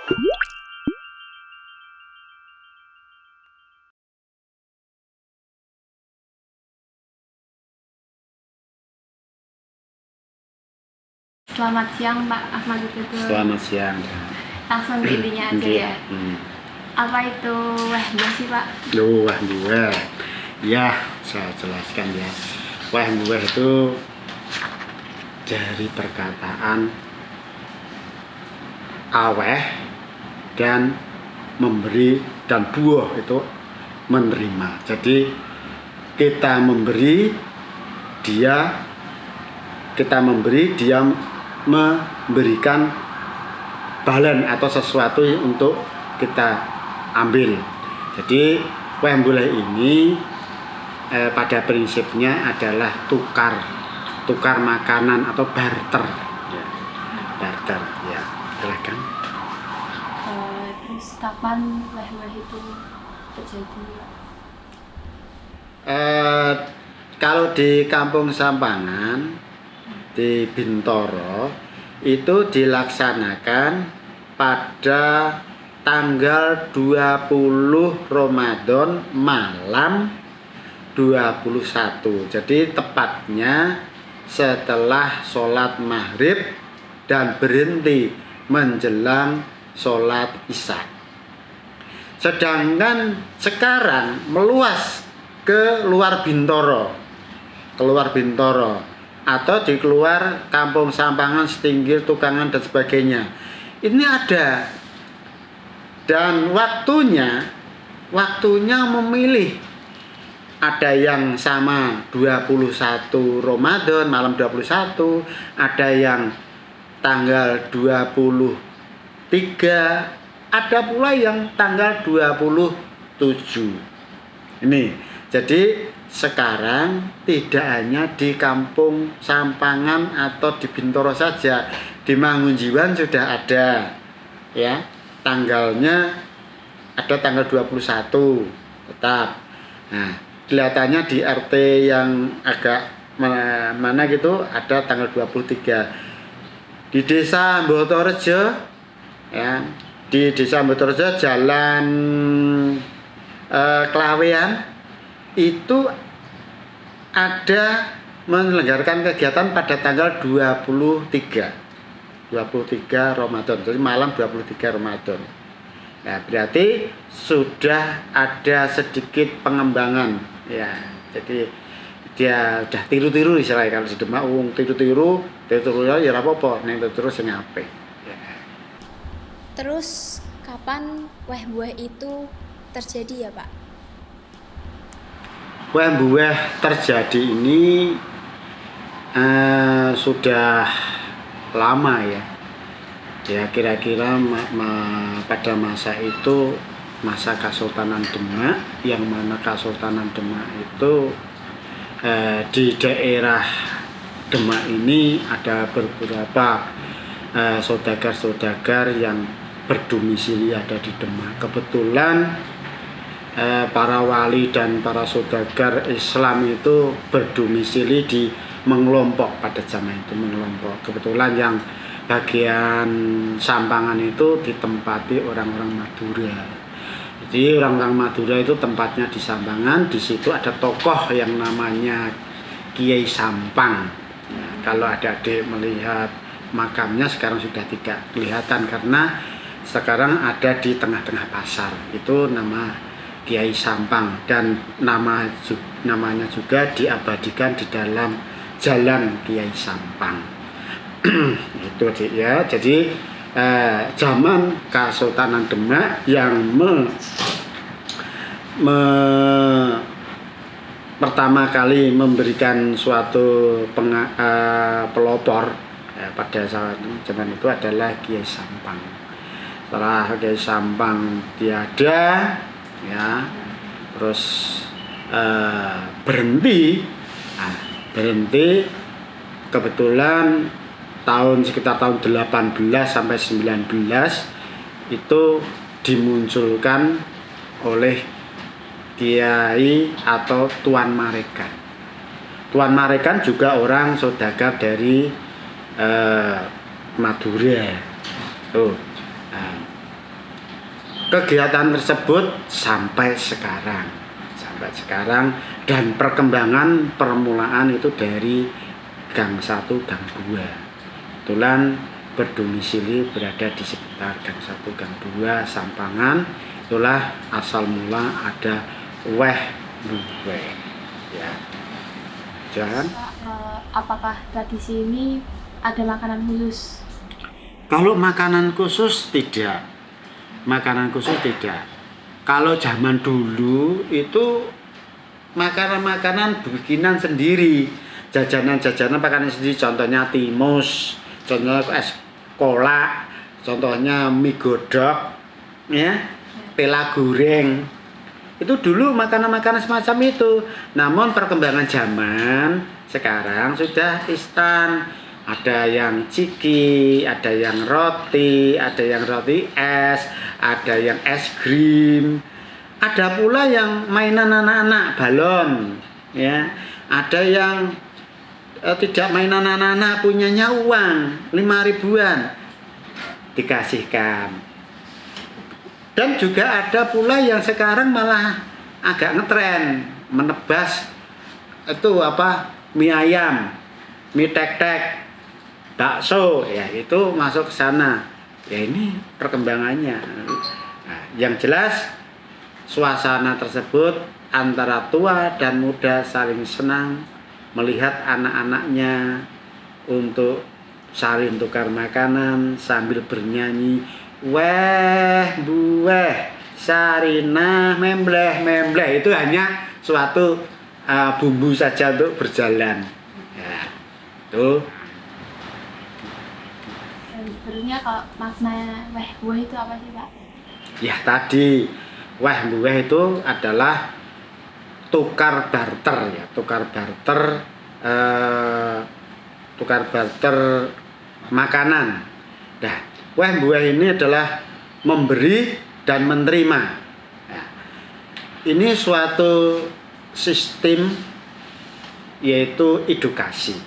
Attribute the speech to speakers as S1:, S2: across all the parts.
S1: Selamat siang Pak Ahmad Tutul.
S2: Selamat siang.
S1: Langsung intinya aja ya. Apa itu weh buah sih Pak?
S2: Wah buah. Ya, saya jelaskan ya. Wah buah itu dari perkataan aweh dan memberi, dan buah itu menerima. Jadi kita memberi, dia memberikan balen atau sesuatu untuk kita ambil. Jadi wembuleh ini pada prinsipnya adalah tukar makanan atau barter ya. Barter ya, silakan.
S1: Terus kapan weh-weh itu terjadi?
S2: Kalau di Kampung Sampangan di Bintoro itu dilaksanakan pada tanggal 20 Ramadan malam 21. Jadi tepatnya setelah sholat maghrib dan berhenti menjelang sholat isya. Sedangkan sekarang meluas ke luar Bintoro, atau di keluar Kampung Sampangan, Setinggil, Tukangan dan sebagainya. Ini ada, dan waktunya memilih. Ada yang sama 21 Ramadan malam 21, ada yang tanggal 23, ada pula yang tanggal 27. Ini jadi sekarang tidak hanya di Kampung Sampangan atau di Bintoro saja, di Mangunjiwan sudah ada ya, tanggalnya ada tanggal 21 tetap. Nah, kelihatannya di RT yang agak mana gitu ada tanggal 23. Di Desa Mbotorejo ya, di Desa Mbotorejo Jalan Klawean itu ada menyelenggarakan kegiatan pada tanggal 23 Ramadan, jadi malam 23 Ramadan. Nah, berarti sudah ada sedikit pengembangan ya. Jadi dia udah tiru-tiru istilahnya, kalau di Demak tiru-tiru ya apa-apa, ning tiru sing apik ya.
S3: Terus kapan weh buah itu terjadi ya Pak?
S2: Buah terjadi ini sudah lama ya. Ya kira-kira pada masa itu masa Kesultanan Demak, yang mana Kesultanan Demak itu di daerah Demak ini ada beberapa saudagar-saudagar yang berdomisili ada di Demak. Kebetulan para wali dan para saudagar Islam itu berdomisili di Mengelompok pada zaman itu, Mengelompok. Kebetulan yang bagian Sampangan itu ditempati orang-orang Madura. Jadi orang-orang Madura itu tempatnya di Sampangan. Di situ ada tokoh yang namanya Kiai Sampang. Ya, kalau adik-adik melihat makamnya sekarang sudah tidak kelihatan karena sekarang ada di tengah-tengah pasar. Itu nama Kiai Sampang, dan namanya juga diabadikan di dalam Jalan Kiai Sampang. Itu ya. Jadi zaman Kesultanan Demak yang pertama kali memberikan suatu pelopor pada saat zaman itu adalah Kiai Sampang. Setelah Kiai Sampang tiada ya, terus berhenti. Kebetulan sekitar tahun 18 sampai 19 itu dimunculkan oleh Kiai atau Tuan Marekan. Tuan Marekan juga orang saudagar dari Madura. kegiatan tersebut sampai sekarang dan perkembangan permulaan itu dari Gang 1 Gang 2. Kebetulan berdomisili berada di sekitar Gang 1 Gang 2 Sampangan. Itulah asal mula ada Weh Mbuweh ya. Jangan
S1: Apakah tradisi ini ada makanan khusus?
S2: kalau makanan khusus tidak. Kalau zaman dulu itu makanan-makanan bikinan sendiri, jajanan makanan sendiri, contohnya timus, contohnya es kolak, contohnya mie godok, ya, pela goreng. Itu dulu makanan-makanan semacam itu. Namun perkembangan zaman sekarang sudah instan. Ada yang ciki, ada yang roti es, ada yang es krim, ada pula yang mainan anak-anak balon, ya. Ada yang tidak mainan anak-anak, punyanya uang 5 ribuan dikasihkan. Dan juga ada pula yang sekarang malah agak ngetren menebas itu mie ayam, mie tek-tek, bakso, ya itu masuk ke sana. Ya ini perkembangannya. Nah, yang jelas suasana tersebut antara tua dan muda saling senang melihat anak-anaknya untuk saling tukar makanan sambil bernyanyi weh buweh sarinah membleh. Itu hanya suatu bumbu saja untuk berjalan. Ya, itu.
S1: Sebenarnya kalau makna weh buah itu apa sih Pak?
S2: Ya tadi weh buweh itu adalah tukar barter makanan. Nah, weh buweh ini adalah memberi dan menerima. Nah, ini suatu sistem yaitu edukasi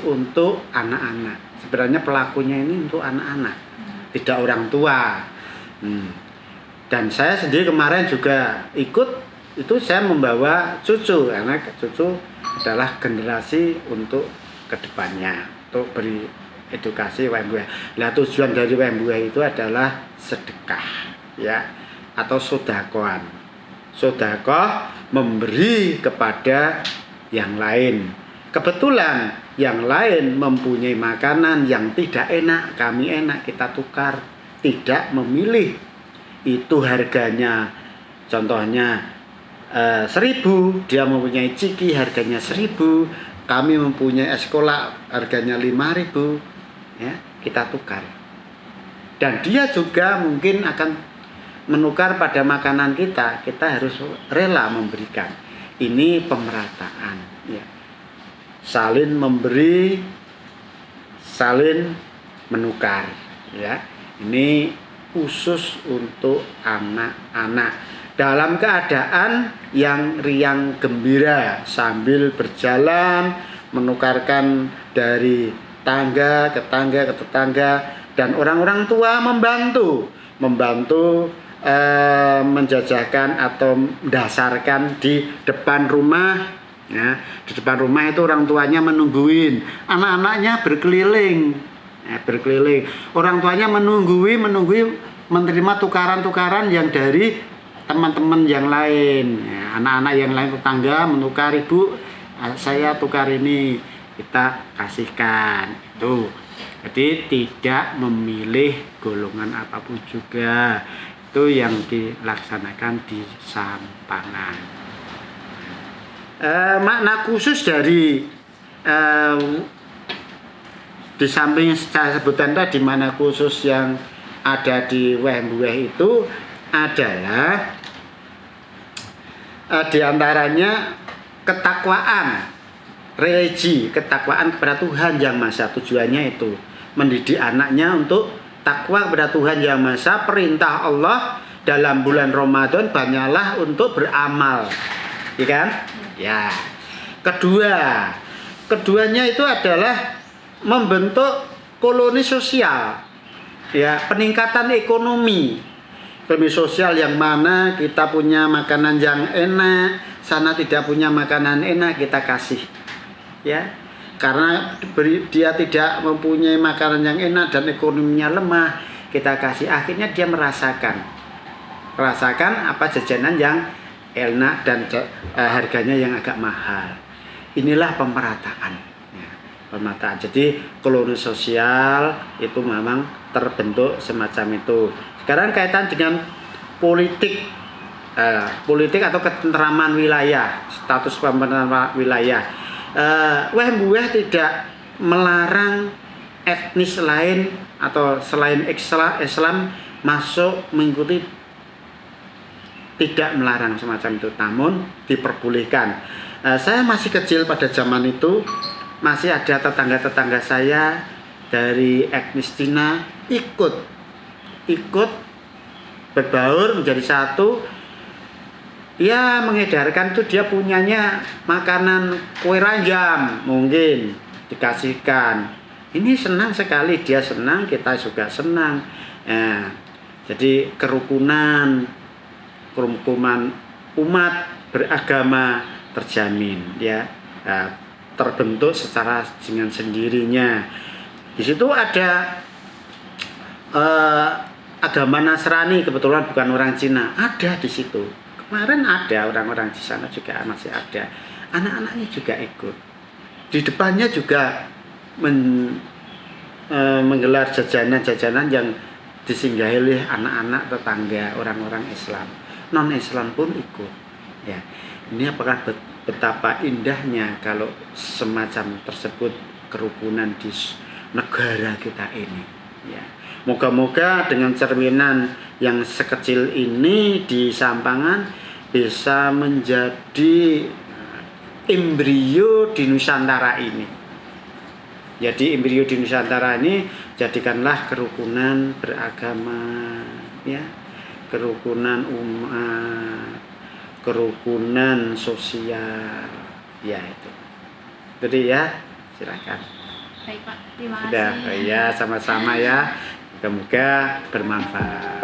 S2: untuk anak-anak. Sebenarnya pelakunya ini untuk anak-anak, tidak orang tua. Dan saya sendiri kemarin juga ikut, itu saya membawa cucu, karena cucu adalah generasi untuk kedepannya, untuk beri edukasi weh buweh. Nah, tujuan dari weh buweh itu adalah sedekah, ya, atau sodakoan. Sodakoh memberi kepada yang lain. Kebetulan yang lain mempunyai makanan yang tidak enak, kami enak, kita tukar, tidak memilih. Itu harganya, contohnya 1.000, dia mempunyai ciki harganya 1.000, kami mempunyai es kolak harganya 5.000, ya, kita tukar. Dan dia juga mungkin akan menukar pada makanan kita harus rela memberikan. Ini pemerataan, ya. Saling memberi, saling menukar, ya. Ini khusus untuk anak-anak dalam keadaan yang riang gembira sambil berjalan menukarkan dari tangga ke tetangga, dan orang-orang tua membantu menjajakan atau mendasarkan di depan rumah. Ya, di depan rumah itu orang tuanya menungguin, anak-anaknya berkeliling. Orang tuanya menunggui menerima tukaran-tukaran yang dari teman-teman yang lain. Ya, anak-anak yang lain tetangga menukar, ibu, saya tukar ini, kita kasihkan. Itu. Jadi tidak memilih golongan apapun juga. Itu yang dilaksanakan di Sampangan. Makna khusus dari di samping saya sebutkan tadi, makna khusus yang ada di weh buweh itu adalah diantaranya ketakwaan, religi, ketakwaan kepada Tuhan Yang Maha Esa. Tujuannya itu mendidik anaknya untuk takwa kepada Tuhan Yang Maha Esa. Perintah Allah dalam bulan Ramadan banyaklah untuk beramal, ya kan? Ya. Keduanya itu adalah membentuk koloni sosial, ya, peningkatan ekonomi. ekonomi sosial yang mana kita punya makanan yang enak, sana tidak punya makanan enak, kita kasih. Ya. Karena dia tidak mempunyai makanan yang enak dan ekonominya lemah, kita kasih. Akhirnya dia merasakan apa jajanan yang enak dan harganya yang agak mahal. Inilah pemerataan. Ya, pemerataan. Jadi koloni sosial itu memang terbentuk semacam itu. Sekarang kaitan dengan politik atau ketentraman wilayah, status pemerintahan wilayah. Weh tidak melarang etnis lain atau selain Islam masuk mengikuti, tidak melarang semacam itu, namun diperbolehkan. Saya masih kecil pada zaman itu, masih ada tetangga-tetangga saya dari etnis Cina ikut berbaur menjadi satu. Ya, mengedarkan itu dia punyanya makanan kue ranjang, mungkin dikasihkan. Ini senang sekali, dia senang, kita juga senang. Jadi kerukunan umat beragama terjamin, ya, terbentuk secara dengan sendirinya. Di situ ada agama Nasrani, kebetulan bukan orang Cina, ada di situ. Kemarin ada orang-orang di sana juga masih ada, anak-anaknya juga ikut. Di depannya juga menggelar jajanan-jajanan yang disinggahi oleh anak-anak tetangga orang-orang Islam. Non-Islam pun ikut. Ya, ini apakah betapa indahnya kalau semacam tersebut kerukunan di negara kita ini. Ya, moga-moga dengan cerminan yang sekecil ini di Sampangan bisa menjadi embrio di Nusantara ini. Jadi embrio di Nusantara ini jadikanlah kerukunan beragama, ya, kerukunan umat, kerukunan sosial, ya itu. Jadi ya, silakan.
S1: Baik Pak, terima
S2: Udah,
S1: kasih.
S2: ya sama-sama ya. Semoga bermanfaat.